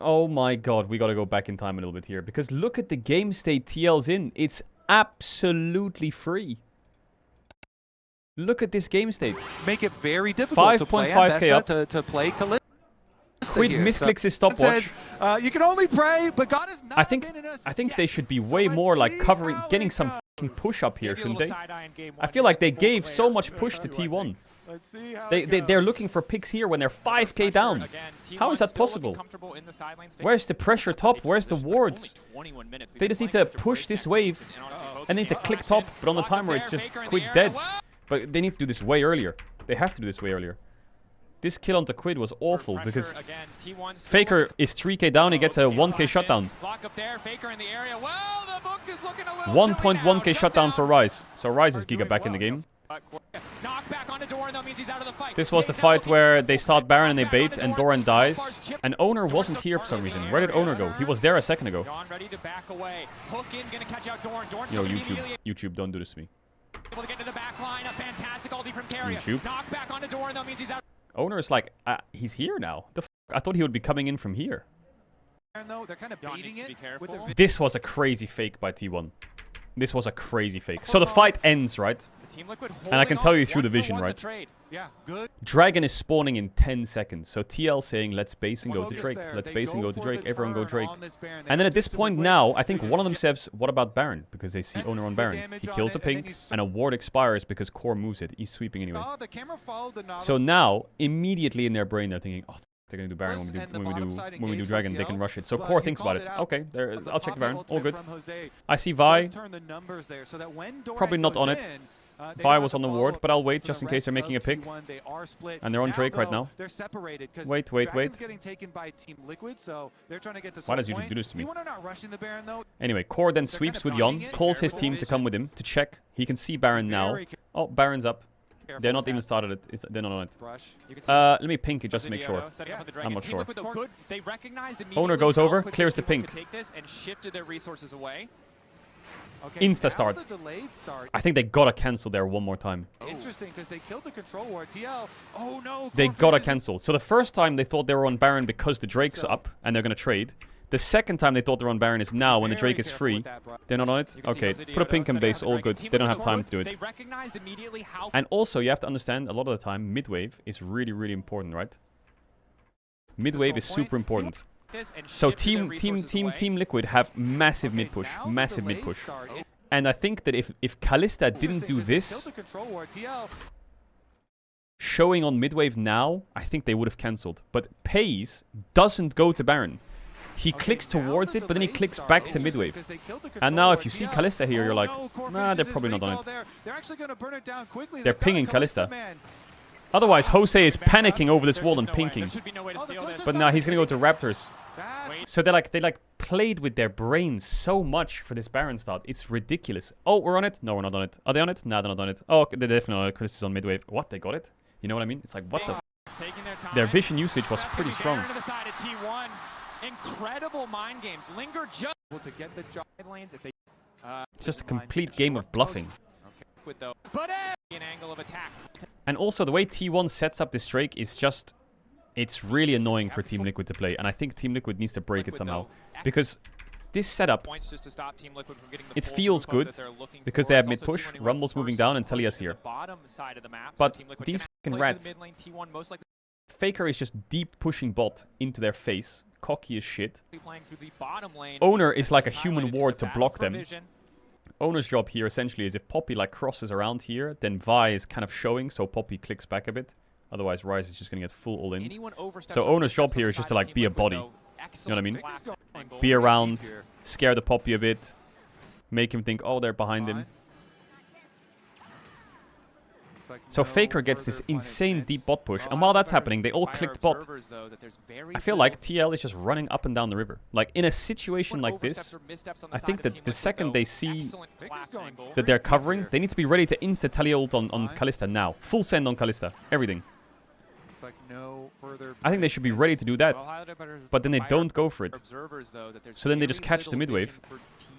Oh my god, we gotta go back in time a little bit here. Because look at the game state TL's in. It's absolutely free. Look at this game state. Make it very difficult to play 5.5k up. to play Calista. Quid misclicks his stopwatch. You can only pray, but God is not. I think they should be way more like covering, getting some fucking push up here, shouldn't they? I feel like they gave so much push to T1. They're looking for picks here when they're 5k down. How is that possible? Where's the pressure top? Where's the wards? They just need to push this wave and need to click top, but on the timer it's just Quid's dead. But they need to do this way earlier. They have to do this way earlier. This kill onto Quid was awful because Faker is 3k down, he gets a 1k shutdown. 1.1k shutdown for Ryze. So Ryze is Giga back in the game. This was the fight where they start Baron and they bait and Doran dies. And Owner wasn't here for some reason. Where did Owner go? He was there a second ago. Yo, YouTube, don't do this to me. YouTube. Owner is like, he's here now. The f I thought he would be coming in from here. This was a crazy fake by T1. This was a crazy fake. So the fight ends, right? And I can tell you through the vision, right? Dragon is spawning in 10 seconds. So TL saying, let's base and go to Drake. Let's base and go to Drake. Everyone go Drake. And then at this point now, I think one of them says, what about Baron? Because they see Owner on Baron. He kills a pink and a ward expires because Core moves it. He's sweeping anyway. So now, immediately in their brain, they're thinking, oh, they're going to do Baron when we do Dragon. They can rush it. So Core thinks about it. Okay, I'll check the Baron. All good. I see Vi. Probably not on it. Vi was on the ward, but I'll wait just in case they're making a pick. And they're on Drake right now. Wait. Why does YouTube do this to me? Anyway, Core then sweeps with Yon, calls his team to come with him to check. He can see Baron now. Oh, Baron's up. They're not even started it. They're not on it. Let me pink it just to make sure. I'm not sure. Owner goes over, clears the pink. Insta start. I think they gotta cancel there one more time. Interesting, because they killed the control ward. TL. Oh no. They gotta cancel. So the first time they thought they were on Baron because the Drake's up and they're gonna trade. The second time they thought they were on Baron is now when the Drake is free. They're not on it? Okay, put a pink and base, all good. They don't have time to do it. And also, you have to understand, a lot of the time, mid-wave is really, really important, right? Mid-wave is super important. So Team Liquid have massive mid push, and I think that if Kalista didn't do this, showing on mid-wave now, I think they would have cancelled. But Pays doesn't go to Baron. He clicks towards it, but then he clicks back to mid-wave. And now if you see Kalista here, you're like, nah, they're probably not on it. They're pinging Kalista. Otherwise, Jose is panicking over this wall and pinking. But now he's gonna go to Raptors. So they played with their brains so much for this Baron start. It's ridiculous. Oh, we're on it? No, we're not on it. Are they on it? No, they're not on it. Oh, okay, they're definitely on it. Chris is on mid-wave. What? They got it? You know what I mean? It's like, what the f. Their vision usage was pretty strong. Incredible mind games. Linger just to get the lanes if they it's just a complete game of bluffing. And also the way T1 sets up this Drake is just, it's really annoying for Team Liquid to play, and I think Team Liquid needs to break it somehow, because this setup, it feels good because they have mid push, Rumble's moving down and Talia's here. But these fucking rats, Faker is just deep pushing bot into their face, cocky as shit. Owner is like a human ward to block them. Owner's job here essentially is if Poppy crosses around here, then Vi is kind of showing, so Poppy clicks back a bit. Otherwise, Ryze is just gonna get full all in. So Owner's job here is just to be a body. You know what I mean? Be around, scare the Poppy a bit, make him think, oh, they're behind him. So Faker gets this insane deep bot push, and while that's happening, they all clicked bot. I feel like TL is just running up and down the river. Like, in a situation like this, I think that the second they see that they're covering, they need to be ready to insta-Talia ult on Kalista now. Full send on Kalista. Everything. I think they should be ready to do that, but then they don't go for it. So then they just catch the mid-wave,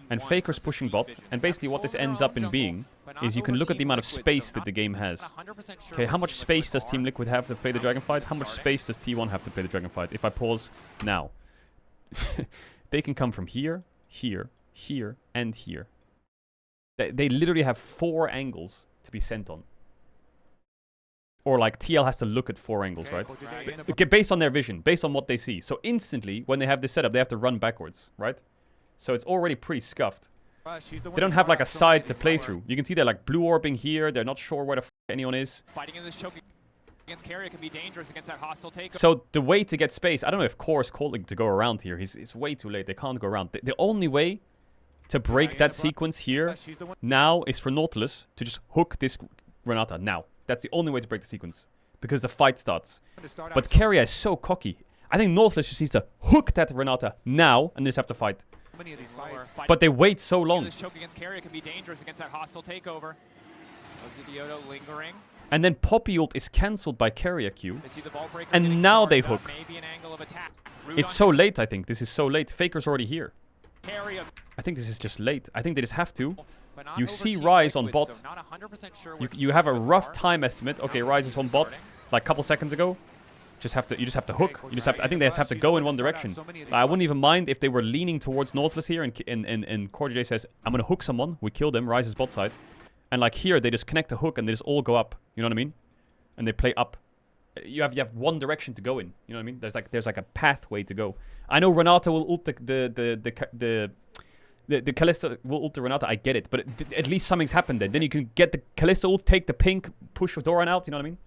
and Faker's pushing bot, and basically what this ends up in being is you can look at the amount of space that the game has. Okay, how much space does Team Liquid have to play the Dragon fight? How much space does T1 have to play the Dragon fight? If I pause now. they can come from here, here, here, and here. They literally have 4 angles to be sent on. Or like TL has to look at 4 angles, right? Okay, based on their vision, based on what they see. So instantly, when they have this setup, they have to run backwards, right? So it's already pretty scuffed. They don't have like a side to play through. You can see they're like blue orbing here. They're not sure where the f anyone is. Fighting in this choke against Carrier can be dangerous against that hostile takeover. So the way to get space, I don't know if Core is calling to go around here. It's way too late. They can't go around. The only way to break that sequence here now is for Nautilus to just hook this Renata now. That's the only way to break the sequence. Because the fight starts. But Carrier is so cocky. I think Nautilus just needs to hook that Renata now and just have to fight. But they wait so long. This choke against Carrier can be dangerous against that hostile takeover. Diodo lingering. And then Poppy ult is cancelled by Carrier Q. And now they hook. It's so late, I think. This is so late. Faker's already here. I think this is just late. I think they just have to. You see Ryze on bot. You have a rough time estimate. Okay, Ryze is on bot like a couple seconds ago. You just have to hook. I think they just have to go in one direction. I wouldn't even mind if they were leaning towards Nautilus here and CoreJ says, I'm gonna hook someone. We kill them. Ryze is bot side. And like here, they just connect the hook and they just all go up. You know what I mean? And they play up. You have one direction to go in. You know what I mean? There's like a pathway to go. I know Renata will ult the Kalista will ult the Renata. I get it, but at least something's happened then. Then you can get the Kalista ult, take the pink, push Doran out. You know what I mean?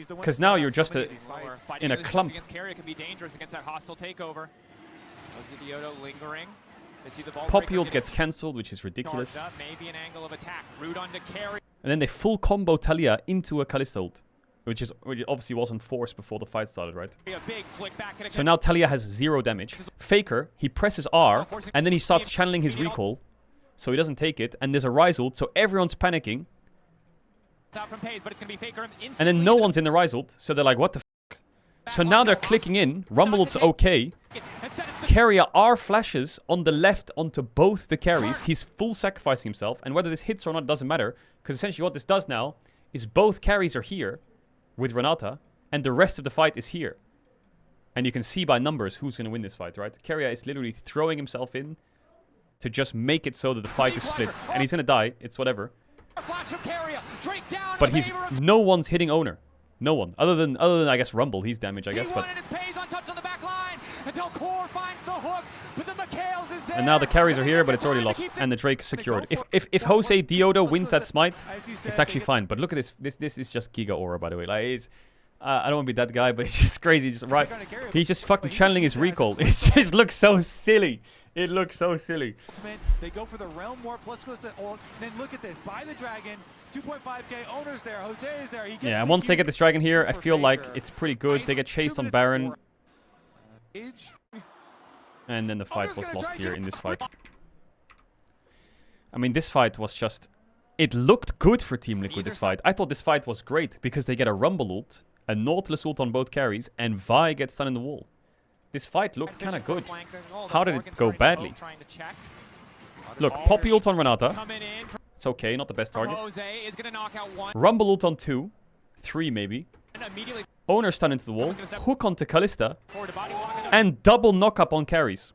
Because now you're just in a clump. Carrier can be dangerous against that hostile takeover. Diodo lingering. Poppy ult gets cancelled, which is ridiculous. Maybe an angle of attack. Root onto Carrier. And then they full combo Talia into a Kalista ult. Which obviously wasn't forced before the fight started, right? So now Talia has 0 damage. Faker, he presses R, and then he starts channeling his recall. So he doesn't take it, and there's a Ryze ult, so everyone's panicking. And then no one's in the Ryze ult, so they're like, what the f***? So now they're clicking in, Rumble ult's okay. Carrier R flashes on the left onto both the carries. He's full sacrificing himself, and whether this hits or not doesn't matter. Because essentially what this does now is both carries are here with Renata, and the rest of the fight is here. And you can see by numbers who's going to win this fight, right? Carrier is literally throwing himself in to just make it so that the fight is split. And he's going to die. It's whatever. But no one's hitting Owner. No one. Other than I guess Rumble. He's damaged, I guess. But and now the carries are here, but it's already lost. And the Drake secured. If Jose Diodo wins that smite, it's actually fine. But look at this. This is just Giga Aura, by the way. Like, I don't want to be that guy, but it's just crazy. He's just fucking channeling his recall. It just looks so silly. It looks so silly. They go for the Realm Warp. Let's go. Then look at this. Buy the Dragon. 2.5k Owner's there. Jose is there. Yeah, and once they get this Dragon here, I feel like it's pretty good. They get chased on Baron. And then the fight was lost here in this fight. I mean, this fight was just... It looked good for Team Liquid, this fight. I thought this fight was great because they get a Rumble ult, a Nautilus ult on both carries, and Vi gets stunned in the wall. This fight looked kind of good. How did it go badly? Look, Poppy ult on Renata. It's okay, not the best target. Rumble ult on 2. 3 maybe. Owner stun into the wall. Hook onto Kalista. And double knock-up on carries.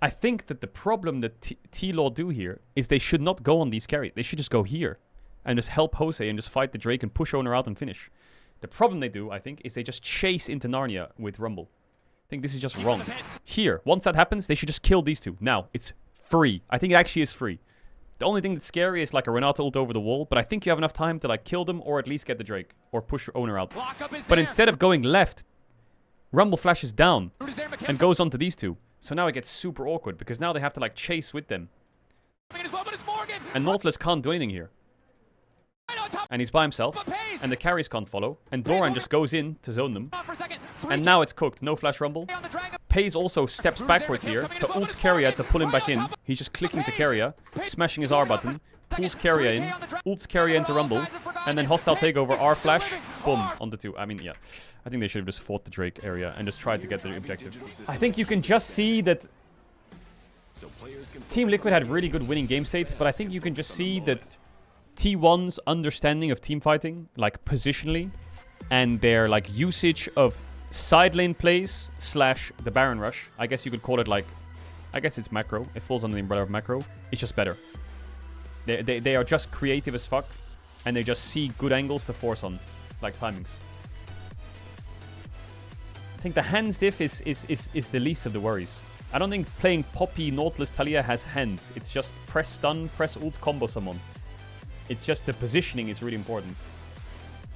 I think that the problem that T-Law do here is they should not go on these carries. They should just go here. And just help Jose and just fight the Drake and push Owner out and finish. The problem they do, I think, is they just chase into Narnia with Rumble. I think this is just wrong. Here, once that happens, they should just kill these two. Now, it's free. I think it actually is free. The only thing that's scary is like a Renata ult over the wall, but I think you have enough time to like kill them or at least get the Drake or push your Owner out. But instead of going left, Rumble flashes down and goes onto these two. So now it gets super awkward because now they have to like chase with them. And Nautilus can't do anything here. And he's by himself, and the carries can't follow, and Doran just goes in to zone them. And now it's cooked, no flash Rumble. Pays also steps backwards here to ult Carrier to pull him back in. He's just clicking to Carrier, smashing his R button, pulls Carrier in, ults Carrier into Rumble, and then hostile takeover, R flash, boom, on the 2. I mean, yeah. I think they should have just fought the Drake area and just tried to get the objective. I think you can just see that Team Liquid had really good winning game states, but I think you can just see that T1's understanding of team fighting, like positionally, and their like usage of side lane plays slash the Baron rush. I guess you could call it like, I guess it's macro. It falls under the umbrella of macro. It's just better. They are just creative as fuck, and they just see good angles to force on, like timings. I think the hands diff is the least of the worries. I don't think playing Poppy, Nautilus, Talia has hands. It's just press stun, press ult, combo someone. It's just the positioning is really important.